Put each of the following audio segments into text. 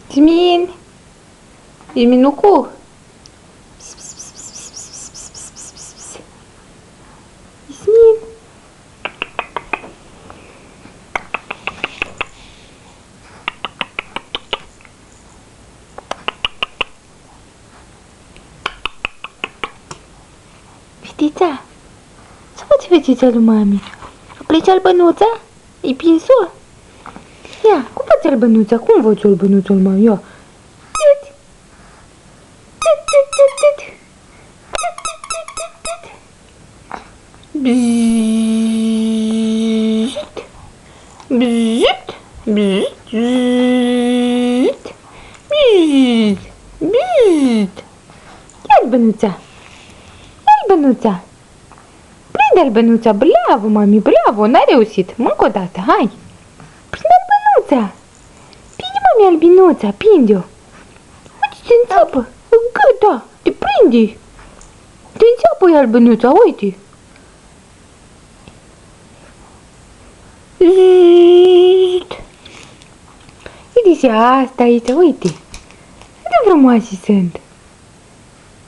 Ismin! Isminucu! Ismin! Fetița? Ce face fetița lui mami? A plecat albănuța? E pinsul? Ia, cum faci albănuța? Cum faci albănuța lui mami? Ia! Bzzzt, bzzzt, bzzzt, bzzzt, bzzzt. Ia albănuța, albănuța. Prinde albănuța, bravo mami, bravo, n-a reușit. Încă o dată, hai. Prinde albănuța. Prinde mami albinuța, prinde-o. Uite, te înțapă. Gata, te prinde. Te înțapă albănuța, uite. Uite și asta aici, uite. Cât de frumoase sunt.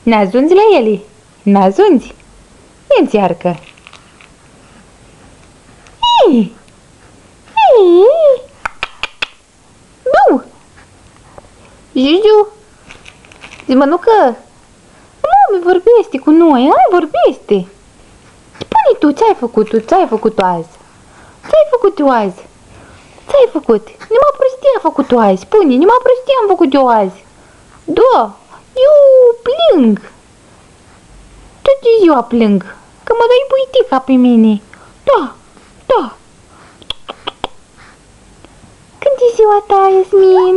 N-ajungi la ele? N-ajungi? Ia încearcă. Hei! Hei! Du! Juju! Zi, mănucă! Mami vorbește cu noi, hai vorbește! Spune tu ce ai făcut tu, ce ai făcut tu azi? Ce ai făcut tu azi? Ce ai făcut? Numai prostie a făcut tu azi, spune, numai prostie am făcut eu azi. Da, eu plâng. Toată ziua plâng, că mă dai buitica pe mine. Da, da. Când e ziua ta, Iasmin?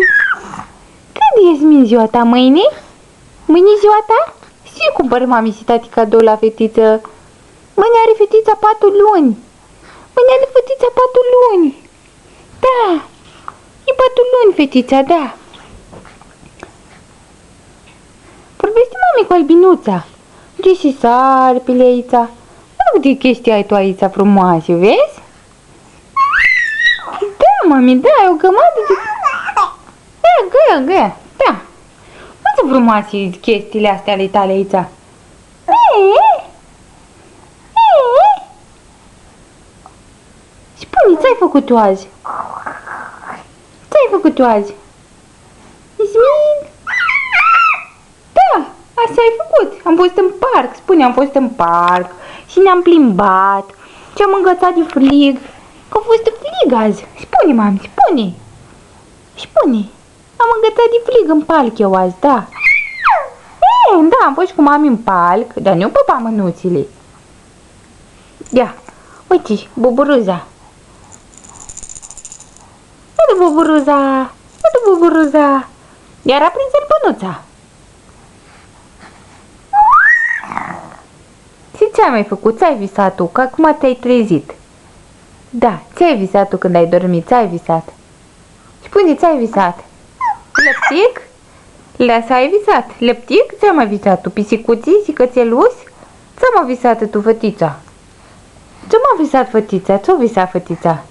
Când e, Iasmin, ziua ta? Mâine? Mâine e ziua ta? Și cumpăr mami și tati cadou la fetiță. Mâine are fetița 4 luni. Mâine are fetița 4 luni. Da, e 4 luni fetița, da. Vorbește mami cu albinuța. De și sarpile aici. Uite chestii ai tu aici frumoase, vezi? Da, mami, da, e o grămadă de... Da, da. Uite frumoase chestiile astea ale tale aici. Spune, ce-ai făcut tu azi? Ce-ai făcut tu azi? Ismin? Da, asta ai făcut. Am fost în parc, spune, am fost în parc și ne-am plimbat și am îngățat de frig. Că a fost frig azi. Spune, mami, spune. Spune. Am îngățat de frig în parc eu azi, da. Da, am fost cu mami în parc, dar nu păpa mânuțile. Ia, uite, buburuza. Uite buburuza, uite buburuza. Iar a prins albănuța. Și ce ai mai făcut? Ce ai visat tu? Că acum te-ai trezit. Da, ce ai visat tu când ai dormit? Ce ai visat? Spune, ce ai visat? Lăptic? Lasă, ai visat? Lăptic? Ce ai mai visat tu? Pisicuții și cățeluși? Ce m-a visat tu, fătița? Ce m-a visat fătița? Ce-o visat fătița?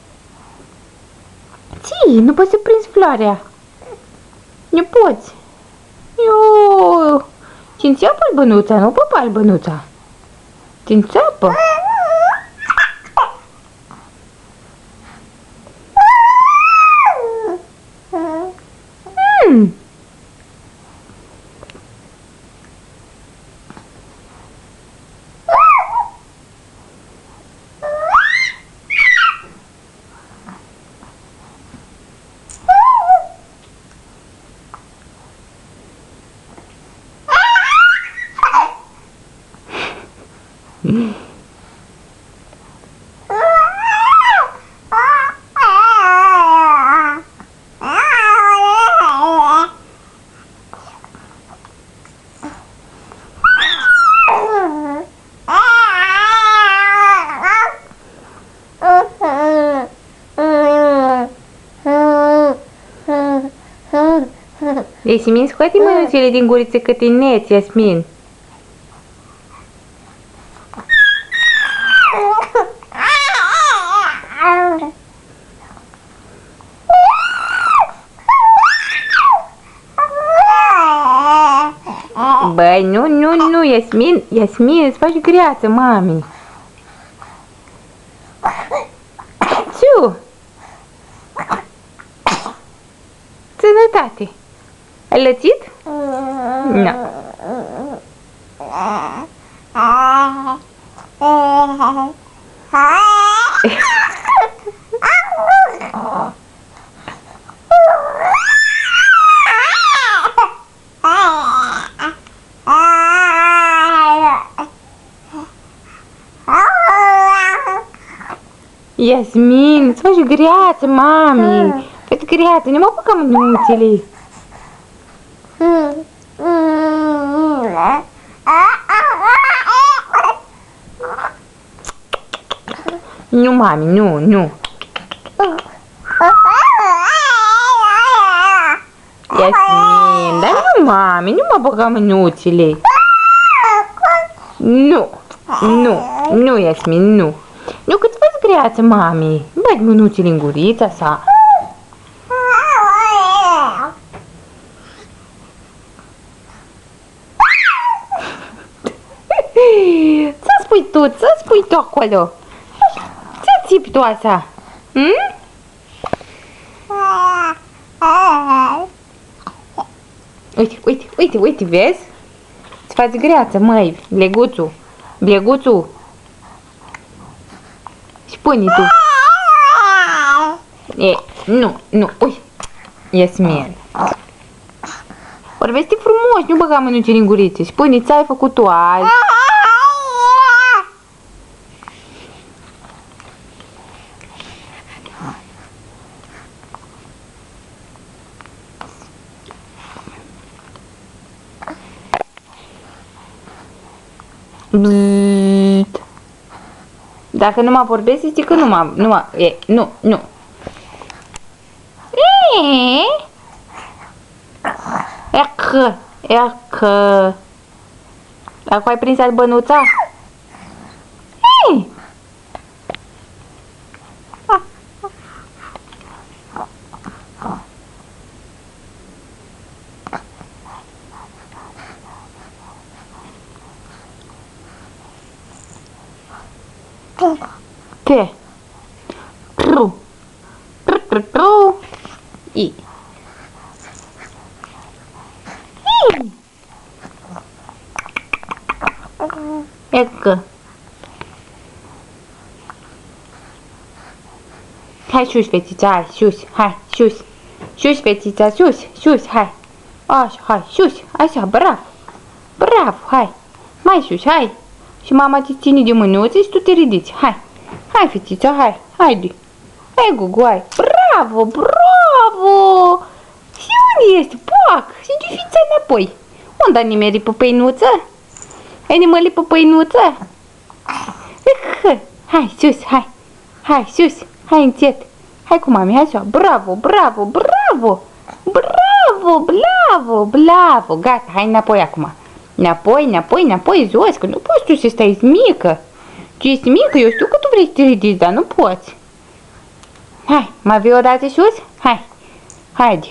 Ce? Nu poți să prinzi floarea. Nu poți. Eu... Ți înțeapă albănuța, nu păpa albănuța. Ți înțeapă. Yasmin, scoate mânuțele din guriță că te neți, Yasmin. Băi, nu, Iasmin, îți faci greață, mami. Ciu! Sănătate! Ai lățit? Nu. Iasmin, îți faci greață, mami. Fă-ți greață, ne mă băgăm mânuțele. Nu, mami, nu. Iasmin, dar nu, mami, nu mă băga mânuțele. Nu, Iasmin, nu. Nu, că-ți faci greață, mami. Bagi mânuțele în gurița sa. Ce spui tu acolo? Ce țipi tu așa? Uite, vezi? Îți faci greață, măi, bleguțu. Spune tu. Nu, ui, Iasmin. Vorbește frumos, nu băga mânuțele în guriță. Spune, ți-ai făcut tu azi. Bzzzt. Dacă nu mă vorbești, zici că nu. Ecă. Dacă ai prins albănuța? Te. Tru. I. Ecă. Hai sus, fetița, hai, sus, hai, sus. Sus, fetița, sus, hai. Așa, hai, sus, așa, bravo, hai. Mai sus, hai. Și mama te ține de mânuțe și tu te ridici, hai. Hai, fetița, hai, haide. Hai, Gugu, hai. Bravo. Și unde este? Poc. Și de fița înapoi. Unde a nimerit pe păinuță? Ai nimerit pe păinuță? Hai, sus, hai. Hai, sus, hai încet. Hai cu mami, hai așa. Bravo. Gata, hai înapoi acum. Înapoi, jos, că nu poți tu să stai mică. Tu ești mică, eu știu că tu vrei să te ridici, dar nu poți. Hai, mai vei o dată sus? Hai.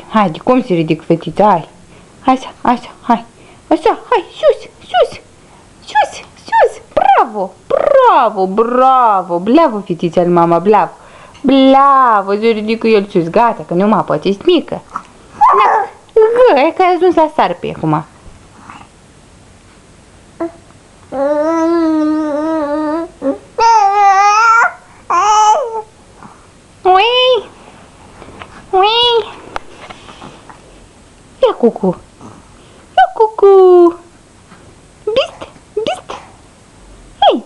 Haide, cum se ridică fetița? Hai. Așa, hai. Așa, hai, sus. Bravo, fetița lui mama, bravo, se ridică el sus, gata, că nu mai poate, ești mică. E că ai ajuns la sarpe acum. Ui. Ia cucu. Bist. Hei.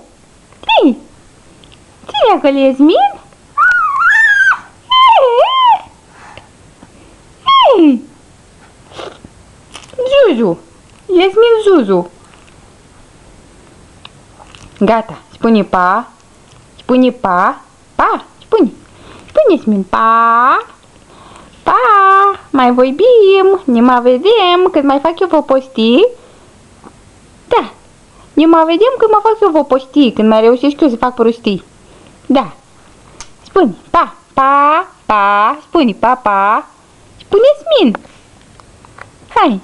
Cine acolo, Iasmin? Hei. Zuzu. Iasmin Zuzu. Gata, spune pa. Spune, Iasmin, pa. Mai vorbim, ne mai vedem când mai fac eu văpostii. Da, ne mai vedem când mai fac eu văpostii, când mai reușești eu să fac prostii. Da, spune, pa, spune, spune, Iasmin. Hai,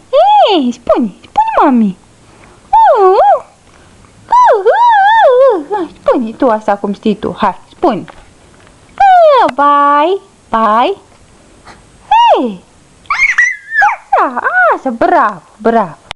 spune, mami. Spune tu asta cum știi tu. Hai, spune. Bye. Bye. Hei. Așa, bravo, bravo.